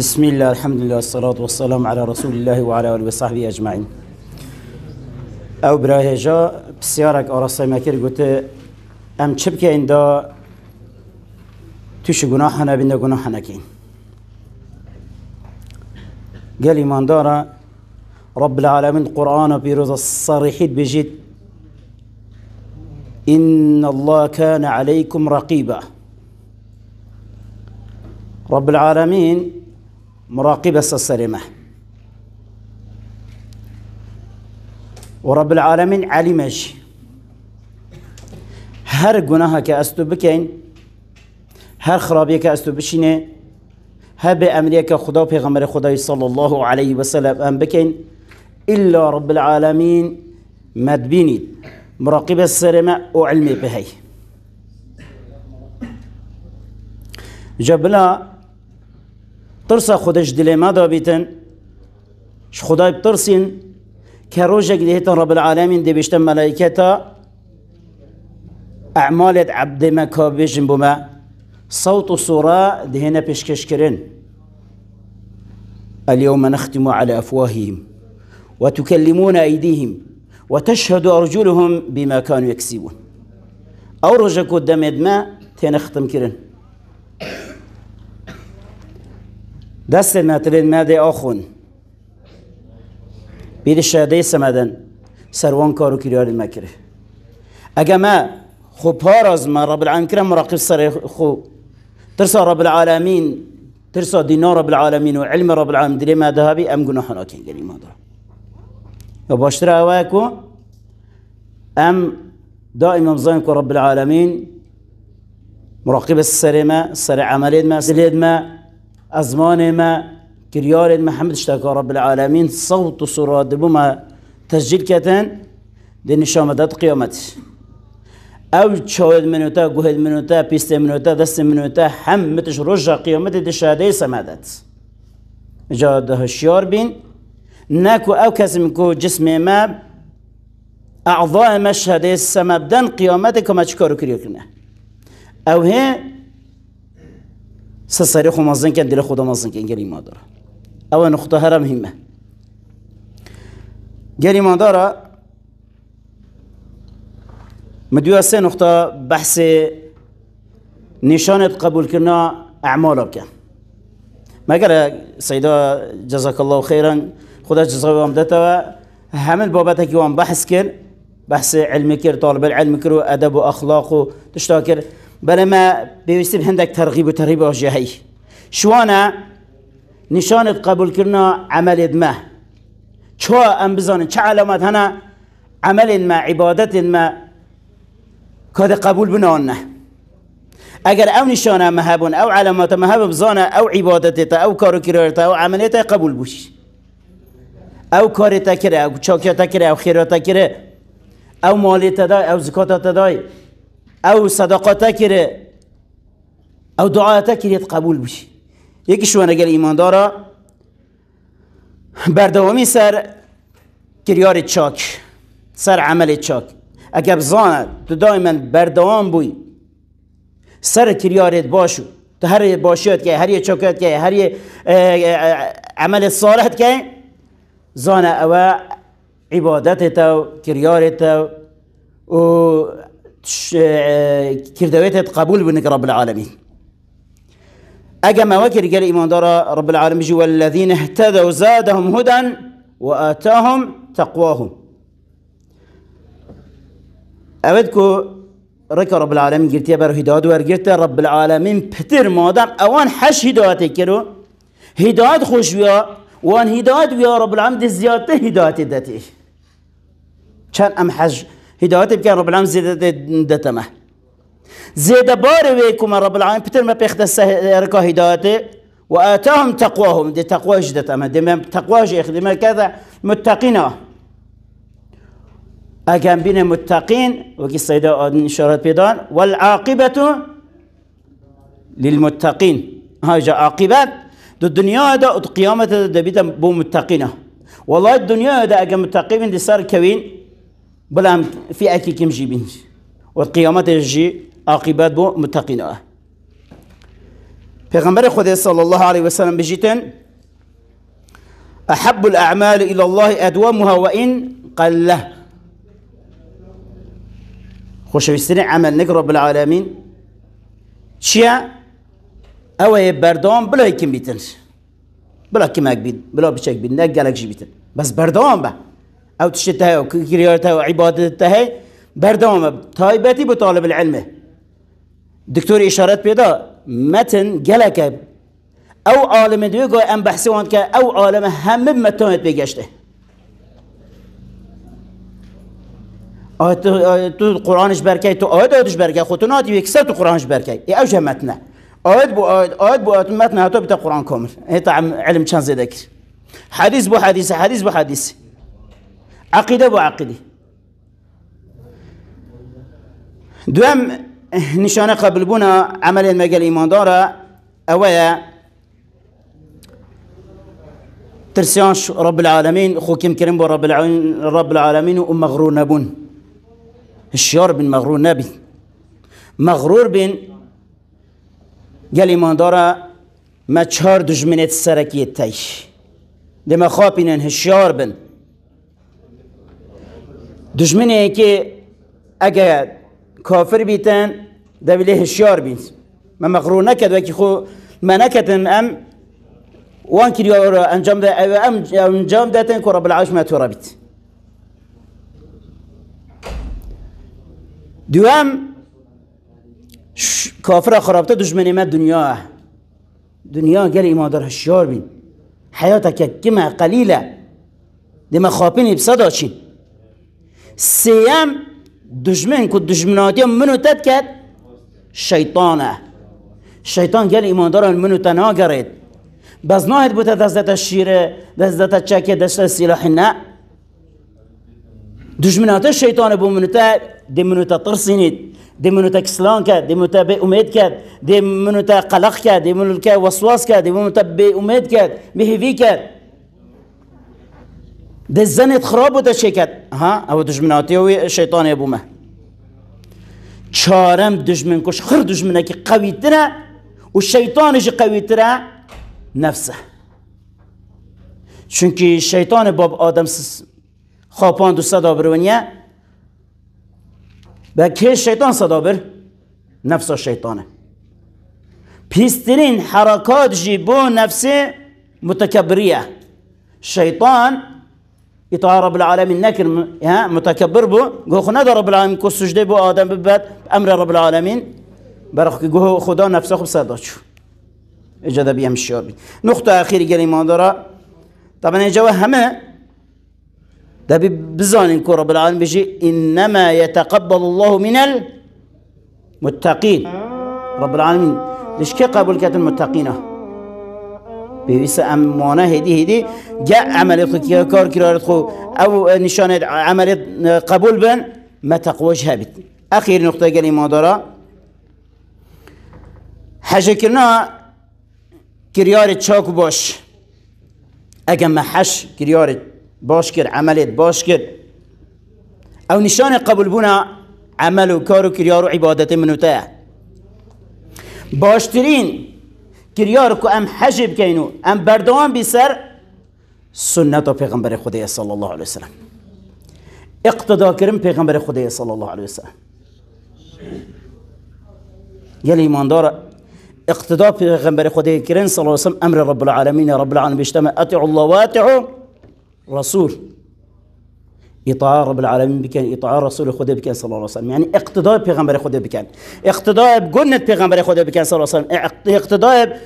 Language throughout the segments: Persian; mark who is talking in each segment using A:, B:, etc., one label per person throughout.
A: بسم الله الحمد لله والصلاة والسلام على رسول الله وعلى آله وصحبه أجمعين. أو برای جا بسیارک آراسته مکر گوته ام چه بکه این دا توش گناه نبینده گناه نکین. قال ایمان داره رب العالمين قرآن بيروز الصريحيت بجد إن الله كان عليكم رقيبا. رب العالمين مراقب السلمة، ورب العالمين علمش هر گناه که استو بکن، هر خرابی که استو بشینه، هر به امری که خدا پیغمبر خدای صلی الله علیه و سلم ام بکن، إلا رب العالمين مدبيني مراقب السلمة وعلمي بهي جبلا ترسا خودش دل ما دابيتن ش خدای بترسين كروجك دهيتن رب العالمين دي بيشتن ملائكتا أعمال عبد ما كابيجن بما صوت صورة دهنا بيشكشكرن اليوم نختم على أفواههم وتكلمون أيديهم وتشهد أرجلهم بما كانوا يكسبون. أو رجك قدام ما تنختم كرن دست ما ترين ما دي آخون بيد الشهدي سمدن سروان كارو كريار المكره اگه ما خو پاراز ما رب العالمين كرم مراقب سر خو ترسى رب العالمين ترسى دينار رب العالمين وعلم رب العالمين دلي ما ذهبي ام گناهنا كين قال ما ده وباشترى اواكو ام دائما مزاينكو رب العالمين مراقب السر ما سر عملين ما سليد ما أزمان ما كريار محمد اشتكى رب العالمين صوت صورات بما تسجيل كتن دي نشامدات قيامت أو شاهد منوتا جهد منوتا بيست منوتا دست منوتا هم متش رجع قيامت دي شهادة سمادت جاد هشيار بين ناكو أو كسمكو جسم ما أعضاء مشهد سمبدن قيامتك ما تشكروا كريكنا أو هي سسری خو مازن کن دل خدا مازن کن گری مادر. اول نقطه هر مهمه. گری مادر مدیو سه نقطه بحث نشانت قبول کردن اعمال کن. مگر سیدا جزاک الله خیرا خدا جزای وام داده و همه بابت که وام بحث کرد بحث علمی کرد طالب العلم کرد و ادب و اخلاق و تشتا کرد بله ما بيستب هندك ترغيب وترهيب وجهي شوانا نشانة قبول كرنا عمل ما شو ام بزانن چه علامات هنا عمل ما عبادت ما كذا قبول بنانا اگر او نشانه مهبون او علامات مهب بزانا او عبادتتا او كارو كرارتا او عمليتا قبول بوش او كارتا كره او چاكيتا كره او خيراتا كره او ماليتا داي او زكاتا داي او صدقاتا كره او دعاتا كره قبول بشي يكي شوانا قال ايمان دارا بردوامی سر كريار تشاك سر عمل تشاك اگر بزانا تو دائما بردوام بوي سر كريارت باشو تو هر باشيات كي هر تشاكات كي هر عمل صالح كي زانا او عبادتتا كريارتا و كردويت قبول بنك رب العالمين أجمع وكر قال إيمان دار رب العالمين والذين اهتدوا زادهم هدى وآتاهم تقواهم أودكو رك رب العالمين قلت يا بر هداية ورقلت رب العالمين بتر مادام أوان حش هداية كرو هداية خوشويا وان هداية ويا رب العالمين زيادة هداية دته كان أم حج هدايته بكان رب العالمين زيادة دتمه زيادة بارويكم رب العالمين بتر ما بيخدس ركا هدايته وآتاهم تقواهم دي تقوى جدتمه دي تقوى شيخ دي كذا متقين أجان بين متقين وكي السيدة إشارات بيدان والعاقبة للمتقين هاي عاقبات دو الدنيا دا والقيامة دا بيتا بو متقين والله الدنيا دا أجان متقين دي صار كوين بلا في أكي كم جيبين والقيامة يجي عاقبات بو متقين پیغمبر خدا صلی الله علیه و سلم بجیتن احب الاعمال الى الله ادومها وان قله. خوشویسترین عمل نک رب العالمین چیه؟ اوه بردام بلا یکم بیتن، بلا کمک بید، بلا بچک بید، نه گلک جی بیتن، بس بردام با او تشته و کریارته و عبادته بردام با تایبتی با طالب العلمه. دکتور اشارت پیدا متن گلک او عالم دیگه گوی ام بحثی وان که او عالم همه متنت بگشته. تو قرآنش برکی تو آیاتش برکی خودتو ناتی یکسر تو قرآنش برکی ای اوجه متنه آیات بو آیات متنه حتی بتا قرآن کامل هیتا علم چند زیده کر حدیث بو حدیث حدیث بو حدیث عقیده بو عقیده. دوام نشانه قبل بونا عمل المجال ایمان داره اوه ترسيانش رب العالمين خوكيم كريم بو رب العالمين ومغرور نبون الشيار بن مغرور نبي مغرور بن قال ایمان داره ما چهار دجمنت سرکیه تایش دم خوابینن هشیار بن دجمنه که اگه کافر بیتن دویله هشیار بین ما مغرور نکد وکی خو ما نکتن ام وان كريار انجام ده انجام داتن كرب العاش ما ترابط دوام كافر خرابته دشمني ما دنيا قال ما دار هشيار بين حياتك كما قليله لما خابين بصداشين سيام دشمن كد دشمناتي منو تتكت شيطانه شيطان قال ایمان دار منو تناگرید بس ناهد بوده دست الشیره دست چکه دست السلاح نه دشمنات الشیطان بو منوتا دی منوتا ترسینید دی منوتا کسلان کرد دی منوتا به امید کرد دی منوتا قلق کرد دی منوتا وسواس کرد دی منوتا به امید کرد به هیوی کرد دی زنت خراب بوده چه کرد ها او دشمناتی و شیطان بو ما چارم دشمن کش خر دشمنه که قوی تره و شیطانش قوی تره نفسه چونکه شیطان باب آدم خوابان دو صدا برونیه و که شیطان صدا بر نفس شیطانه پیسترین حرکات جی بو نفس متکبریه شیطان اطاع رب العالمین نکر متکبر بو گو خو ندار رب العالمین کو سجده بو آدم ببد امر رب العالمین برخ که گو خدا نفسه خوب صدا چو اجازه بیم شیار بید نقطه اخیری گل ایمان داره طبعا اجازه همه دبی بزانین که رب العالمین بجی انما يتقبل الله من المتقین رب العالمین ليش که قبول کرد المتقینه بيس امانه هدي جاء عمل كار كرارت خو او نشانه عمل قبول بن ما تقواش هابت اخير نقطه قال ما دارا حاجه كنا كريار تشاك باش اگه ما حش كريار باش كر عملت باش كر او نشانه قبول بنا عمل وكار وكريار وعبادته منوتا باشترين كريار كو ام حجب كينو ام بردوان بسر سنة پیغمبر خدا صلى الله عليه وسلم اقتدا کرم پیغمبر خدا صلى الله عليه وسلم يلي ایمان دار اقتدا پیغمبر خدا کرن صلى الله عليه وسلم امر رب العالمين يا رب العالمين بيجتمع اطيعوا الله واطيعوا رسول اطاع رب العالمين بكان اطاع رسول خدا بكان صلى الله عليه وسلم يعني اقتداء پیغمبر خدا بكان اقتداء بجنة پیغمبر خدا بكان صلى الله عليه وسلم اقتداء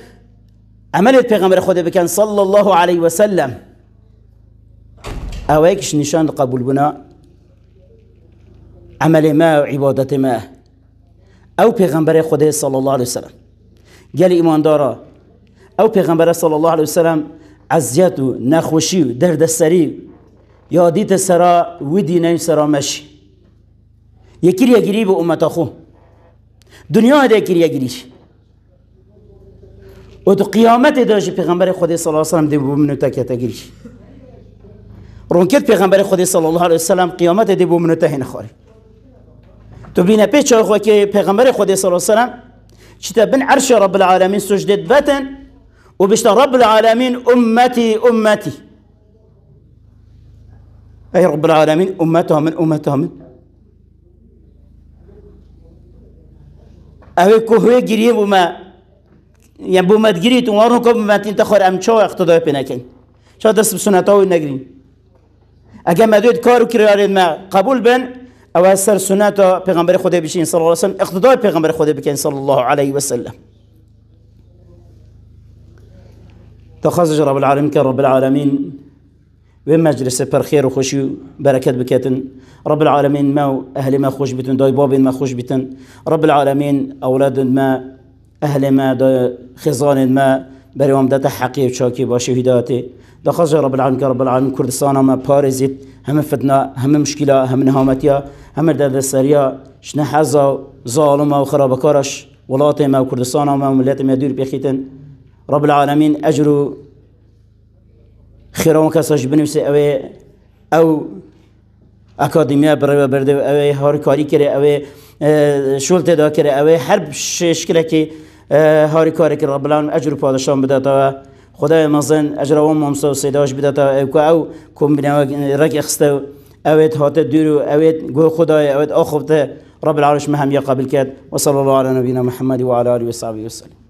A: عمل پیغمبر خدا بكان صلى الله عليه وسلم اويكش نشان قبول بنا عمل ما وعبادة ما او پیغمبر خدا صلى الله عليه وسلم قال ایمان دارا او پیغمبر صلى الله عليه وسلم عزیت و نخوشی و دردسری یادیت سرا ودی نیم سرا مشی یکی یگیری به امت خو دنیا ده یکی یگیریش و تو قیامت داشت پیغمبر خدا صلی الله علیه و سلم ده بو منو تکیریش رونکت پیغمبر خدا صلی الله علیه و سلم قیامت ده بو منو ته نخوری تو بینه پیچ خو که پیغمبر خدا صلی الله علیه و سلم چتا بن عرش رب العالمين سجدت بتن وبشتا رب العالمين أمتي أمتي أي رب العالمين أمتها من أهي كهوه جريه بما يعني بما تجريت وارون كم ما تنتخر أم شو اقتضاء بينكين شو درس بسنته ونجرين أجمع مدود كارو كريارين ما قبول بن أو أسر سنته پیغمبر خدا بشين صلى الله عليه وسلم اقتضاء پیغمبر خدا بكين صلى الله عليه وسلم تخزج رب العالمين كرب العالمين ومجلس برخير وخشي بركات بكاتن رب العالمين ما أهل ما خوش بتن داي باب ما خوش بتن رب العالمين أولاد ما أهل ما خزان ما بريوم دات حقي وشاكي بشهيداتي دخز رب العالمين كرب العالمين كردستان ما بارزت هم فتنة هم مشكلة هم نهامتيا هم درد السريا شنا حزا ظالمة وخرابكارش ولاته ما وكردستان ما وملات ما يدور بيخيتن رب العالمين أجرو خيرون كساش بنفسه أو أكاديمية برده أو هاركاري كره أو شولت دا كره أو حرب شكله كي هاركاري كره رب العالمين أجر پادشان بده تا خدای مازن أجروان مامسا و سیداش بده تا أو كم بنوا رك اخستو أويت هات دورو أويت جو خدای أويت آخفته رب العالمين مهم يقابل كات وصلى الله على نبينا محمد وعلى آله وصحبه وسلم.